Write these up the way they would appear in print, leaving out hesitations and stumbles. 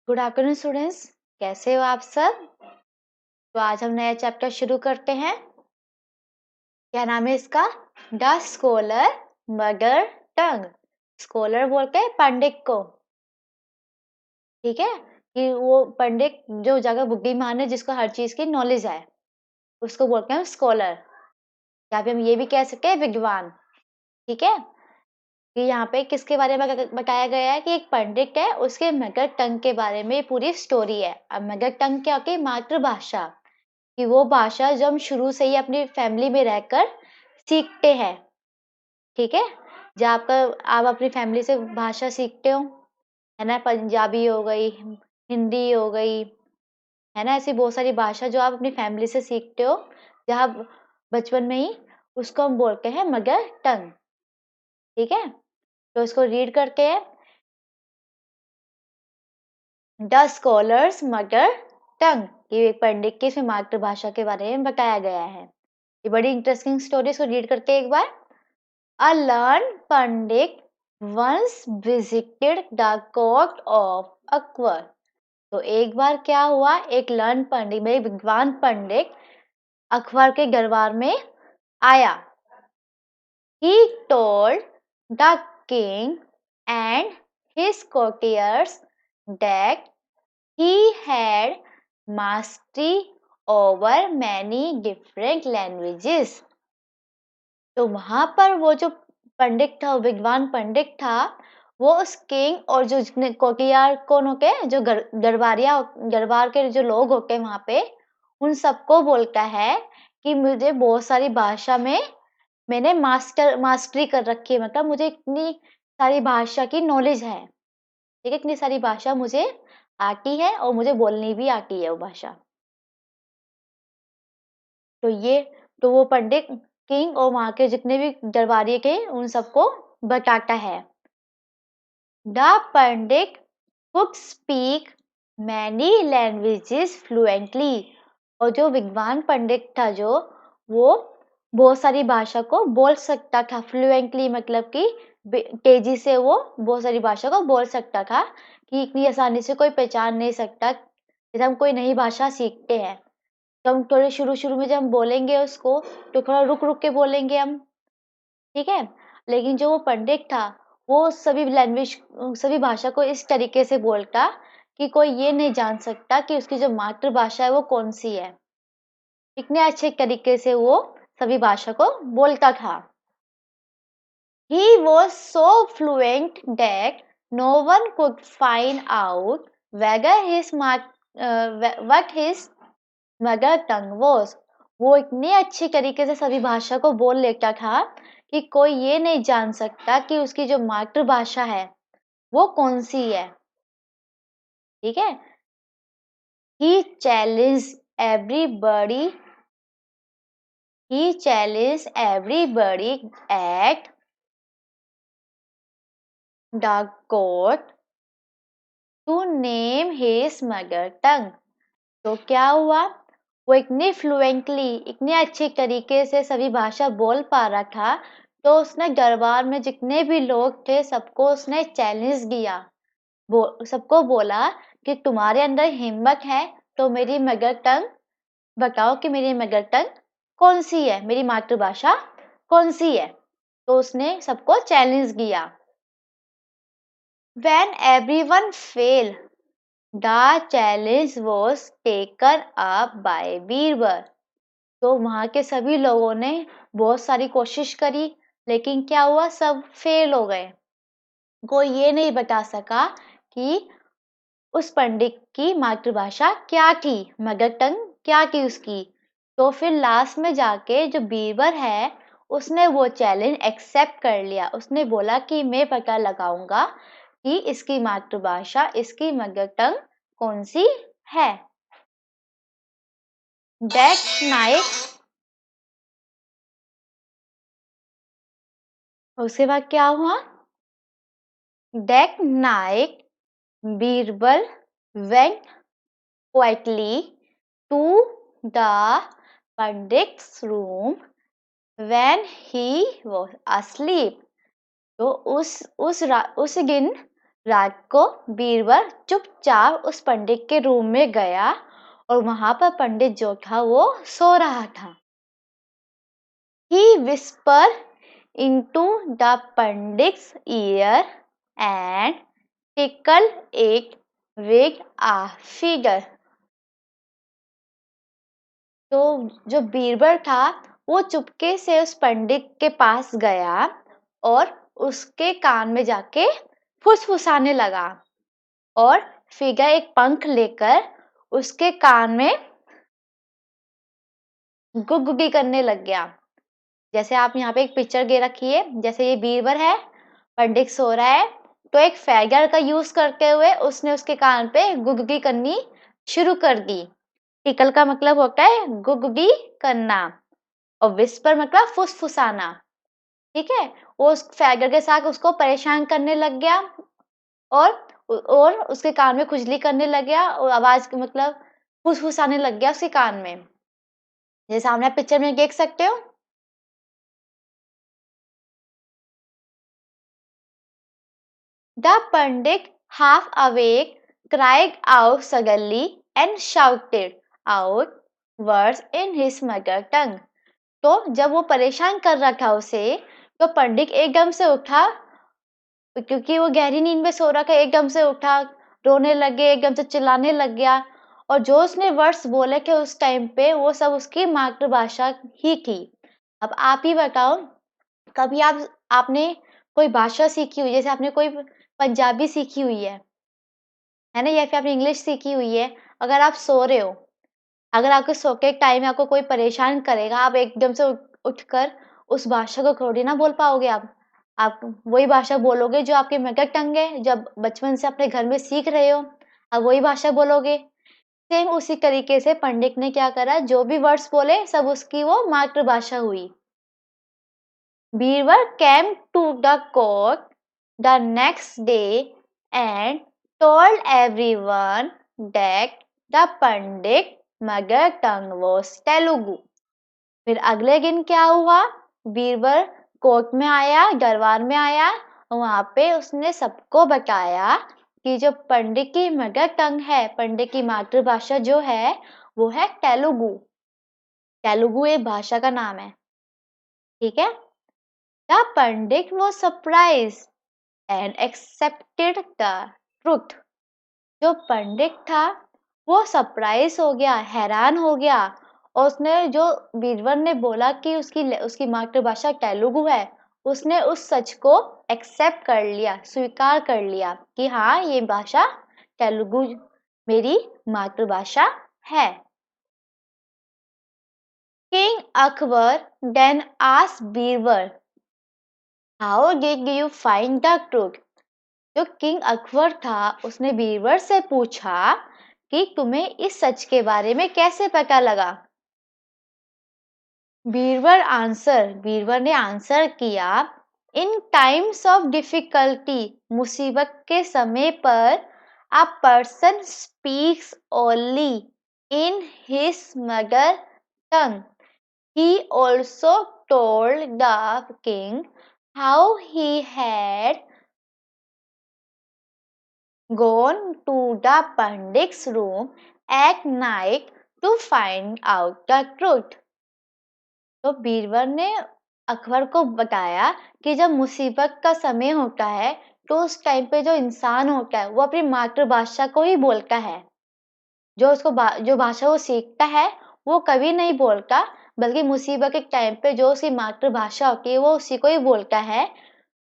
Good afternoon students. कैसे हो आप सब? तो आज हम नया चैप्टर शुरू करते हैं। क्या नाम है इसका? The scholar mother tongue. Scholar बोलते हैं पंडित को, ठीक है, कि वो पंडित जो जगह बुद्धिमान है, जिसको हर चीज की नॉलेज है, उसको बोलते हैं स्कॉलर। या फिर हम ये भी कह सकते हैं विद्वान, ठीक है। कि यहाँ पे किसके बारे में बताया गया है कि एक पंडित है, उसके मदर टंग के बारे में पूरी स्टोरी है। अब मदर टंग क्या होती है? मातृभाषा। कि वो भाषा जो हम शुरू से ही अपनी फैमिली में रहकर सीखते हैं, ठीक है। जब आप अपनी फैमिली से भाषा सीखते हो, है ना, पंजाबी हो गई, हिंदी हो गई, है ना, ऐसी बहुत सारी भाषा जो आप अपनी फैमिली से सीखते हो, जहाँ बचपन में ही, उसको हम बोलते हैं मदर टंग, ठीक है। तो इसको रीड करते हैं। द स्कॉलर्स मदर टंग, ये पंडित की इसमें मातृभाषा के बारे में बताया गया है। ये बड़ी इंटरेस्टिंग स्टोरी, इसको रीड करते हैं एक बार। A learned Pandit once visited the court of Akbar. तो एक बार क्या हुआ, एक लर्न पंडित में विद्वान पंडित अकबर के दरबार में आया। He told the king and his courtiers that he had mastery over many different languages. तो वहां पर वो जो पंडित था, विद्वान पंडित था, वो उस किंग और जो जितने कोटियार कौन होते हैं, जो दरबार के जो लोग होते हैं वहां पे, उन सबको बोलता है कि मुझे बहुत सारी भाषा में मैंने मास्टरी कर रखी है, मतलब मुझे इतनी सारी भाषा की नॉलेज है, ठीक है, इतनी सारी भाषा मुझे आती है और मुझे बोलनी भी आती है वो भाषा। तो ये, तो वो पंडित किंग और वहां के जितने भी दरबारी थे उन सबको बताता है। The Pandit could speak many languages fluently, और जो विद्वान पंडित था, जो वो बहुत सारी भाषा को बोल सकता था फ्लुएंटली, मतलब कि तेजी से वो बहुत सारी भाषा को बोल सकता था, कि इतनी आसानी से कोई पहचान नहीं सकता। जैसे हम कोई नई भाषा सीखते हैं, तो हम थोड़े शुरू-शुरू में जब हम बोलेंगे उसको, तो थोड़ा रुक-रुक के बोलेंगे हम, ठीक है? लेकिन जो वो पंडित था, वो सभी भाषा को इस तरीके से बोलता कि कोई ये नहीं जान सकता कि उसकी जो मातृभाषा है वो कौन-सी है। इतने अच्छे तरीके से वो सभी भाषा को बोलता था। He was so fluent that no one could find out whether what his mother tongue was. वो इतने अच्छी तरीके से सभी भाषा को बोल लेता था कि कोई ये नहीं जान सकता कि उसकी जो मातृभाषा है वो कौन सी है, ठीक है। he challenged everybody he challenged everybody at the court to name his mother tongue. तो क्या हुआ, वो इतनी फ्लुएंटली, इतने अच्छे तरीके से सभी भाषा बोल पा रहा था, तो उसने दरबार में जितने भी लोग थे सबको उसने चैलेंज दिया। सबको बोला कि तुम्हारे अंदर हिम्मत है तो मेरी मदर टंग बताओ कि मेरी मदर टंग कौन सी है, मेरी मातृभाषा कौन सी है। तो उसने सबको चैलेंज दिया। When everyone failed, the challenge was taken up by Birbal. तो वहां के सभी लोगों ने बहुत सारी कोशिश करी, लेकिन क्या हुआ, सब फेल हो गए। कोई ये नहीं बता सका कि उस पंडित की मातृभाषा क्या थी, मदर टंग क्या थी उसकी। तो फिर लास्ट में जाके जो बीरबल है, उसने वो चैलेंज एक्सेप्ट कर लिया। उसने बोला कि मैं पता लगाऊंगा कि इसकी मातृभाषा, इसकी मदर टंग कौन सी है। दैट नाइट, उसके बाद क्या हुआ, that night Birbal went quietly to the pandit's room when he was asleep. तो उस दिन रात को बीरबल चुपचाप उस पंडित के रूम में गया और वहां पर पंडित जो था वो सो रहा था। He whispered into the pandit's ear and tickled it with a finger. तो जो बीरबल था वो चुपके से उस पंडित के पास गया और उसके कान में जाके फुसफुसाने लगा और फिगर एक पंख लेकर उसके कान में गुगगुगी करने लग गया। जैसे आप यहाँ पे एक पिक्चर दे रखी है, जैसे ये बीरबल है, पंडित सो रहा है, तो एक फैगर का यूज करते हुए उसने उसके कान पे गुगगी करनी शुरू कर दी। टिकल का मतलब होता है गुगगी करना और विस्पर मतलब फुसफुसाना। ठीक है, वो उस फैगर के साथ उसको परेशान करने लग गया और उसके कान में खुजली करने लग गया और आवाज मतलब फुसफुसाने लग गया उसके कान में। जैसे सामने पिक्चर में देख सकते हो। The pandit, half awake, cried out suddenly and shouted out words in his mother tongue. तो जब वो परेशान कर रहा था उसे, तो पंडित एकदम से उठा, क्योंकि वो गहरी नींद में सो रहा था। एकदम से उठा, रोने लगे, एकदम से चिल्लाने लग गया और जो उसने वर्ड्स बोले थे उस टाइम पे वो सब उसकी मातृभाषा ही थी। अब आप ही बताओ, कभी आपने कोई भाषा सीखी हुई, जैसे आपने कोई पंजाबी सीखी हुई है ना, या फिर आपने इंग्लिश सीखी हुई है। अगर आप सो रहे हो, अगर आपके सो के टाइम में आपको कोई परेशान करेगा, आप एकदम से उठकर उस भाषा को थोड़ी ना बोल पाओगे। आप वही भाषा बोलोगे जो आपकी मदर टंग है, जब बचपन से अपने घर में सीख रहे हो, आप वही भाषा बोलोगे। सेम उसी तरीके से पंडित ने क्या करा, जो भी वर्ड्स बोले सब उसकी वो मातृभाषा हुई। Beaver came to the court the next day and told everyone that the Pandit mother tongue was Telugu. फिर अगले दिन क्या हुआ, बीरबल कोर्ट में आया, दरबार में आया, वहां पे उसने सबको बताया कि जो पंडित की मदर टंग है, पंडित की मातृभाषा जो है वो है तेलुगु। तेलुगु एक भाषा का नाम है। ठीक है। The Pandit was surprised and accepted the truth. जो पंडित था वो सरप्राइज हो गया, हैरान हो गया और उसने जो बीरबल ने बोला कि उसकी मातृभाषा तेलुगु है, उसने उस सच को एक्सेप्ट कर लिया, स्वीकार कर लिया कि हाँ ये भाषा तेलुगु मेरी मातृभाषा है। King Akbar then asked Birbal, How did you find the truth? जो किंग अकबर था उसने बीरबल से पूछा कि तुम्हें इस सच के बारे में कैसे पता लगा। बीरबल ने आंसर किया, इन टाइम्स ऑफ डिफिकल्टी, मुसीबत के समय पर a person speaks only in his mother tongue. He also told the king how he had gone to the pandit's room at night to find out the truth. तो बीरबल ने अकबर को बताया कि जब मुसीबत का समय होता है तो उस टाइम पे जो इंसान होता है वो अपनी मातृभाषा को ही बोलता है। जो भाषा वो सीखता है वो कभी नहीं बोलता, बल्कि मुसीबत के टाइम पे जो उसकी मातृभाषा होती है वो उसी को ही बोलता है।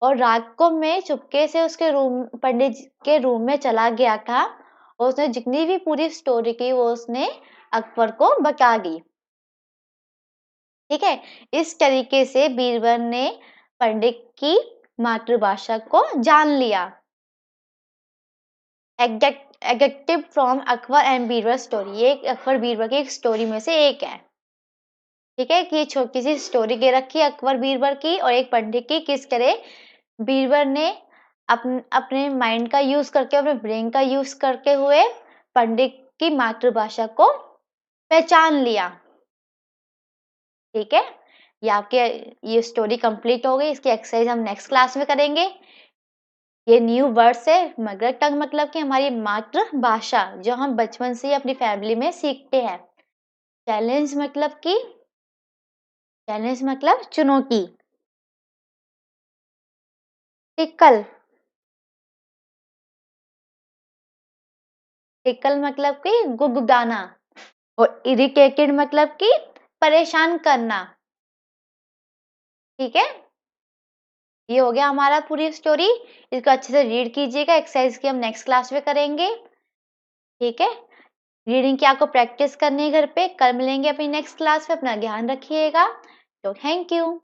और रात को मैं चुपके से उसके पंडित के रूम में चला गया था और उसने जितनी भी पूरी स्टोरी की वो उसने अकबर को बता दी। ठीक है, इस तरीके से बीरबल ने पंडित की मातृभाषा को जान लिया। Adjective from Akbar and Birbal story, ये अकबर बीरबल की एक स्टोरी में से एक है। ठीक है, कि ये छोटी सी स्टोरी दे रखी है अकबर बीरबल की और एक पंडित की, किस तरह बीरबल ने अपने माइंड का यूज करके, अपने ब्रेन का यूज करते हुए पंडित की मातृभाषा को पहचान लिया। ठीक है, ये आपके ये स्टोरी कंप्लीट हो गई। इसकी एक्सरसाइज हम नेक्स्ट क्लास में करेंगे। ये न्यू वर्ड्स है। मदर टंग मतलब कि हमारी मातृभाषा, जो हम बचपन से ही अपनी फैमिली में सीखते हैं। चैलेंज मतलब कि चुनौती। टिकल टिकल मतलब कि गुदगुदाना। और इरिटेटेड मतलब कि परेशान करना। ठीक है, ये हो गया हमारा पूरी स्टोरी। इसको अच्छे से रीड कीजिएगा, एक्सरसाइज की हम नेक्स्ट क्लास में करेंगे। ठीक है, रीडिंग की आपको प्रैक्टिस करनी है घर पे। कल मिलेंगे अपनी नेक्स्ट क्लास में, अपना ध्यान रखिएगा। तो थैंक यू।